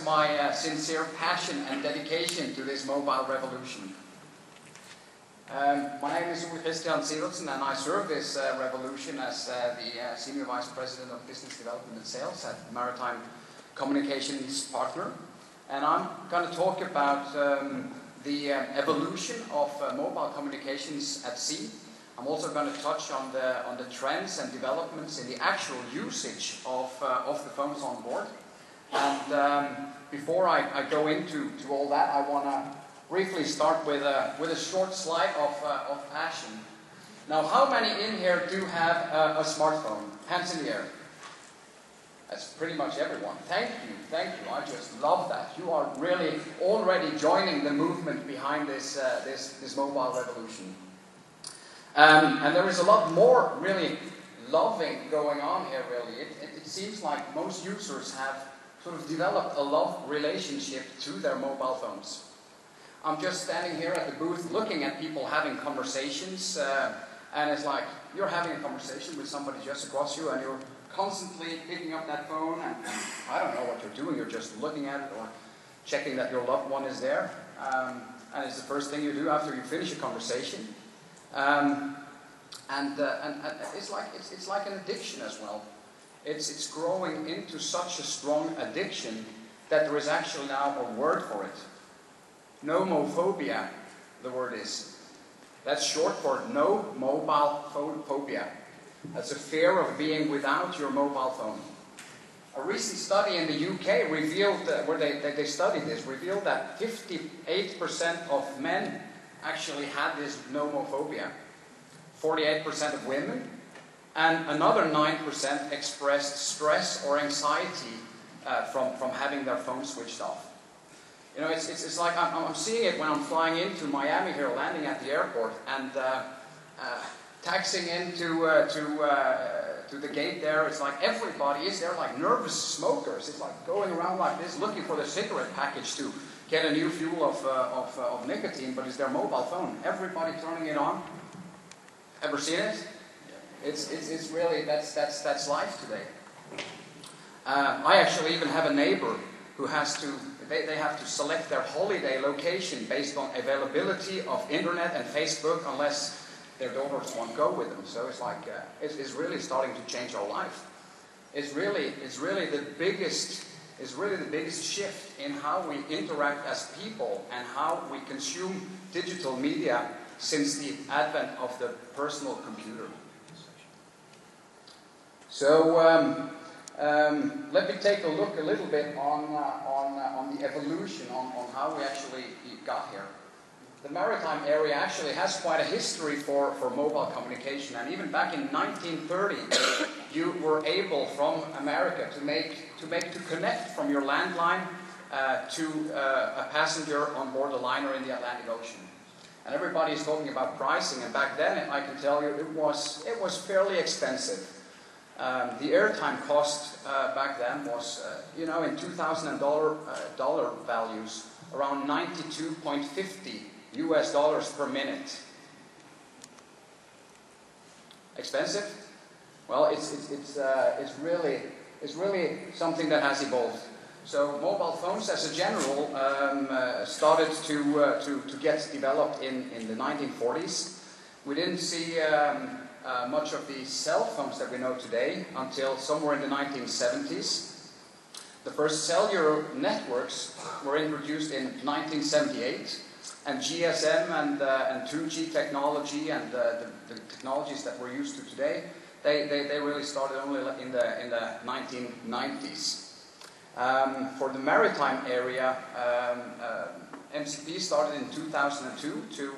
my sincere passion and dedication to this mobile revolution. My name is Ole-Kristian Sivertsen, and I serve this revolution as the Senior Vice President of Business Development and Sales at Maritime Communications Partner. And I'm going to talk about the evolution of mobile communications at sea. I'm also going to touch on the trends and developments in the actual usage of the phones on board. And before I go into all that, I want to briefly start with a short slide of passion. Now, how many in here do have a smartphone? Hands in the air. That's pretty much everyone. Thank you, thank you. I just love that. You are really already joining the movement behind this mobile revolution. And there is a lot more really loving going on here, really. It seems like most users have sort of developed a love relationship to their mobile phones. I'm just standing here at the booth looking at people having conversations, and it's like you're having a conversation with somebody just across you, and you're constantly picking up that phone, and I don't know what you're doing, you're just looking at it or checking that your loved one is there, and it's the first thing you do after you finish a conversation. And it's like an addiction as well. It's growing into such a strong addiction that there is actually now a word for it. Nomophobia, the word is. That's short for no mobile phone phobia. That's a fear of being without your mobile phone. A recent study in the UK revealed, where they studied this, revealed that 58% of men actually had this nomophobia. 48% of women, and another 9% expressed stress or anxiety from having their phone switched off. You know, it's like I'm seeing it when I'm flying into Miami here, landing at the airport, and taxiing into to the gate there. It's like everybody is there, like nervous smokers. It's like going around like this, looking for the cigarette package to get a new fuel of nicotine, but it's their mobile phone. Everybody turning it on. Ever seen it? It's really, that's life today. I actually even have a neighbor who has to, they have to select their holiday location based on availability of internet and Facebook, unless their daughters won't go with them. So it's like, it's really starting to change our life. It's really the biggest shift in how we interact as people and how we consume digital media since the advent of the personal computer. So let me take a look a little bit on the evolution, on how we actually got here. The maritime area actually has quite a history for mobile communication, and even back in 1930, you were able from America to connect from your landline to a passenger on board a liner in the Atlantic Ocean. And everybody is talking about pricing, and back then I can tell you it was fairly expensive. The airtime cost back then was, you know, in $2,000 values, around $92.50 US per minute. Expensive? Well, it's really something that has evolved. So mobile phones, as a general, started to get developed in the 1940s. We didn't see much of the cell phones that we know today until somewhere in the 1970s. The first cellular networks were introduced in 1978, and GSM and 2G technology and the technologies that we're used to today, they really started only in the 1990s. For the maritime area, MCP started in 2002 to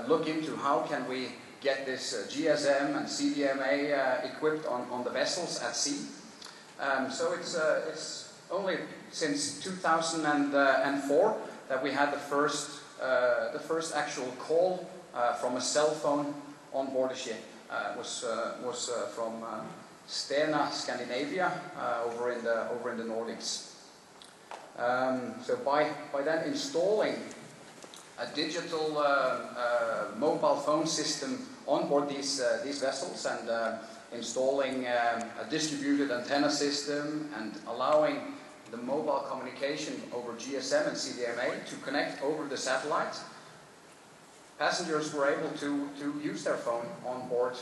look into how can we get this GSM and CDMA equipped on the vessels at sea. So it's only since 2004 that we had the first actual call from a cell phone on board a ship. Was from Stena, Scandinavia, over in the Nordics. So by then installing a digital mobile phone system on board these vessels, and installing a distributed antenna system, and allowing the mobile communication over GSM and CDMA to connect over the satellite, passengers were able to use their phone on board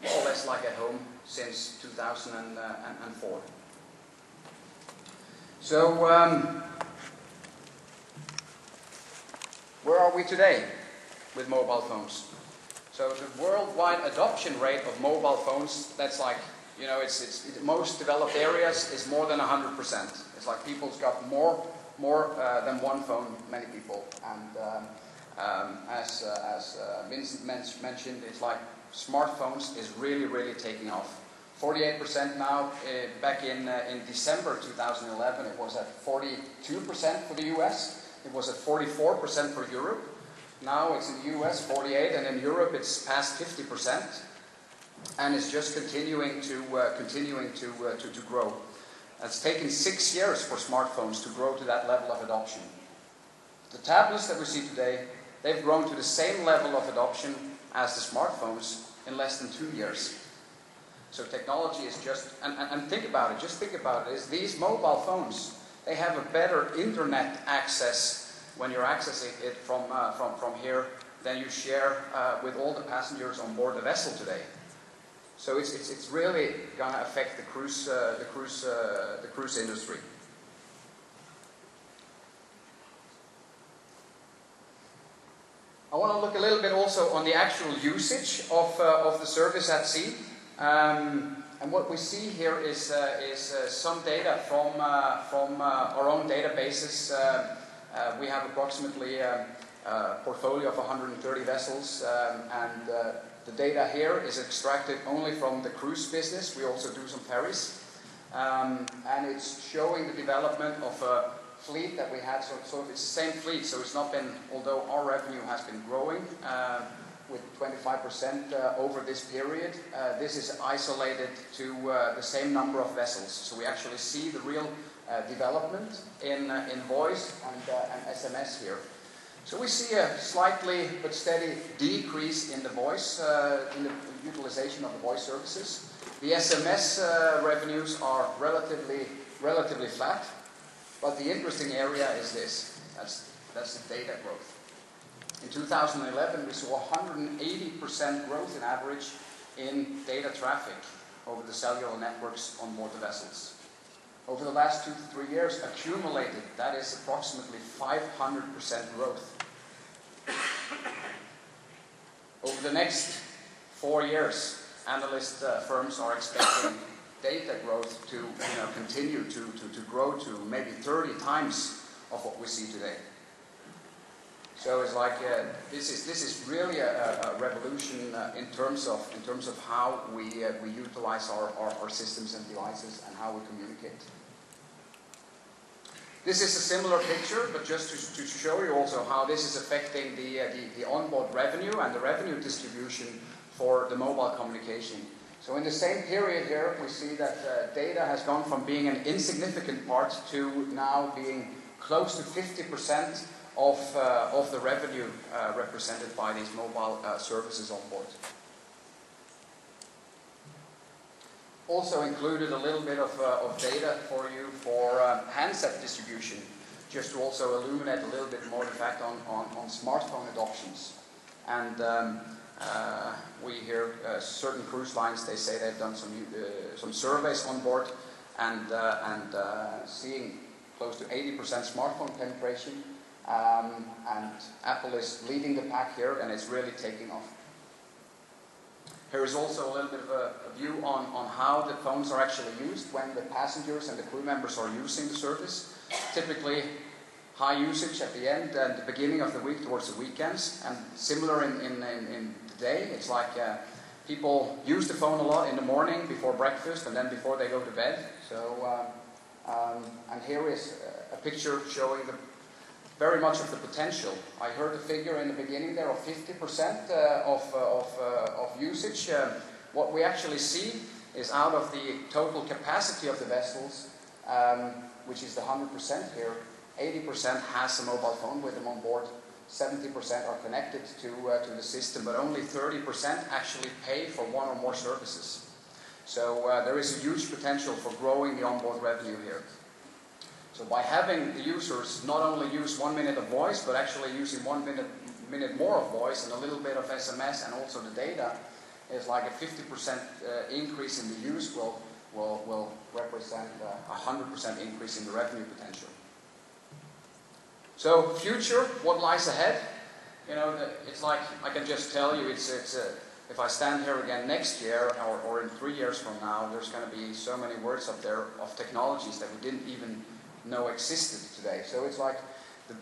more or less like at home since 2004. So, where are we today with mobile phones? So the worldwide adoption rate of mobile phones, that's like, you know, it's most developed areas is more than 100%. It's like people's got more than one phone, many people. And as Vincent mentioned, it's like smartphones is really taking off. 48% now. Back in December 2011, it was at 42% for the US. It was at 44% for Europe. Now it's in the US 48, and in Europe it's past 50%, and it's just continuing to grow. It's taken 6 years for smartphones to grow to that level of adoption. The tablets that we see today, they've grown to the same level of adoption as the smartphones in less than 2 years. So technology is just, and think about it, just think about it, is these mobile phones, they have a better internet access when you're accessing it from here than you share with all the passengers on board the vessel today. So it's really going to affect the cruise industry. I want to look a little bit also on the actual usage of the service at sea. And what we see here is some data from our own databases. We have approximately a portfolio of 130 vessels, and the data here is extracted only from the cruise business. We also do some ferries, and it's showing the development of a fleet that we had. So it's the same fleet, so it's not been, although our revenue has been growing with 25% over this period, this is isolated to the same number of vessels. So we actually see the real development in voice and SMS here. So we see a slightly but steady decrease in the voice, in the utilization of the voice services. The SMS revenues are relatively flat, but the interesting area is this. That's the data growth. In 2011, we saw 180% growth in average in data traffic over the cellular networks on board the vessels. Over the last 2 to 3 years, accumulated, that is approximately 500% growth. Over the next 4 years, analyst firms are expecting data growth to continue to grow to maybe 30 times of what we see today. So it's like this is really a revolution in terms of how we utilize our systems and devices and how we communicate. This is a similar picture, but just to show you also how this is affecting the onboard revenue and the revenue distribution for the mobile communication. So in the same period here, we see that data has gone from being an insignificant part to now being close to 50% of the revenue represented by these mobile services on board. Also included a little bit of data for you for handset distribution, just to also illuminate a little bit more the fact on smartphone adoptions. And we hear certain cruise lines, they say they've done some surveys on board and seeing close to 80% smartphone penetration. And Apple is leading the pack here, and it's really taking off. Here is also a little bit of a view on how the phones are actually used when the passengers and the crew members are using the service. Typically, high usage at the end and the beginning of the week towards the weekends, and similar in the day. It's like people use the phone a lot in the morning before breakfast and then before they go to bed. So, and here is a picture showing very much of the potential. I heard a figure in the beginning there of 50% of usage. What we actually see is out of the total capacity of the vessels, which is the 100% here, 80% has a mobile phone with them on board, 70% are connected to the system, but only 30% actually pay for one or more services. So there is a huge potential for growing the onboard revenue here. So by having the users not only use 1 minute of voice, but actually using 1 minute more of voice and a little bit of SMS and also the data, is like a 50% increase in the use will represent a 100% increase in the revenue potential. So future, what lies ahead? You know, it's like, I can just tell you, if I stand here again next year or in 3 years from now, there's going to be so many words up there of technologies that we didn't even know existed today. So it's like,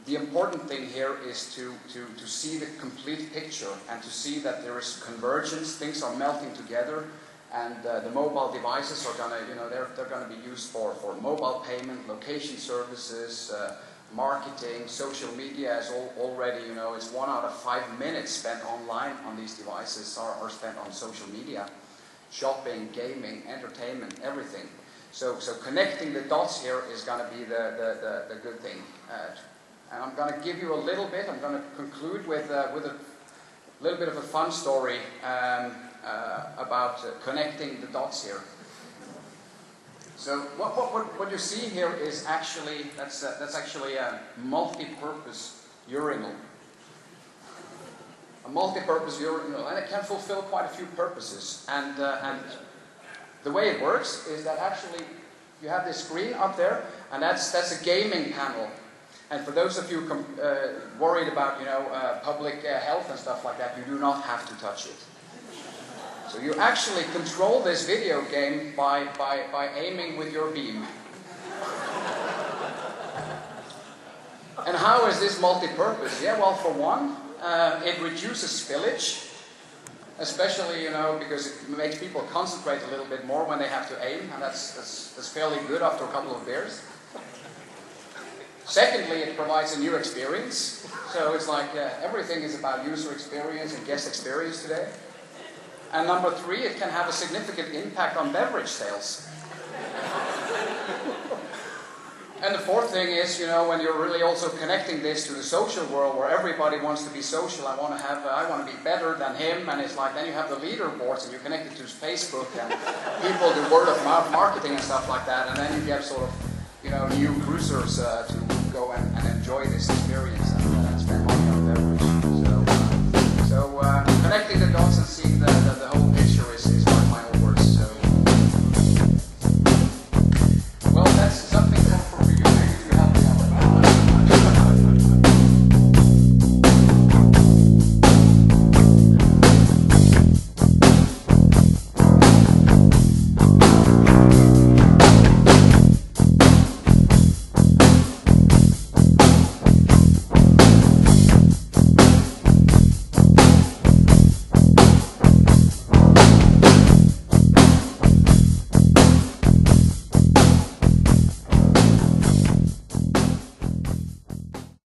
the important thing here is to see the complete picture and to see that there is convergence, things are melting together, and the mobile devices are going to, you know, they're going to be used for mobile payment, location services, marketing, social media is already, you know, it's 1 out of 5 minutes spent online on these devices are spent on social media, shopping, gaming, entertainment, everything. So connecting the dots here is going to be the good thing. And I'm going to give you a little bit, I'm going to conclude with a little bit of a fun story about connecting the dots here. So what you see here is actually, that's actually a multi-purpose urinal. A multi-purpose urinal, and it can fulfill quite a few purposes. And the way it works is that actually you have this screen up there, and that's a gaming panel. And for those of you worried about, you know, public health and stuff like that, you do not have to touch it. So you actually control this video game by aiming with your beam. And how is this multi-purpose? Yeah, well, for one, it reduces spillage, especially, you know, because it makes people concentrate a little bit more when they have to aim, and that's fairly good after a couple of beers. Secondly, it provides a new experience. So it's like everything is about user experience and guest experience today. And number 3, it can have a significant impact on beverage sales. And the 4th thing is, you know, when you're really also connecting this to the social world where everybody wants to be social, I want to be better than him, and it's like, then you have the leaderboards and you connect it to Facebook and people do word of mouth marketing and stuff like that, and then you get sort of, you know, new cruisers to go and enjoy this experience and spend money on beverage. So connecting the dots and seeing the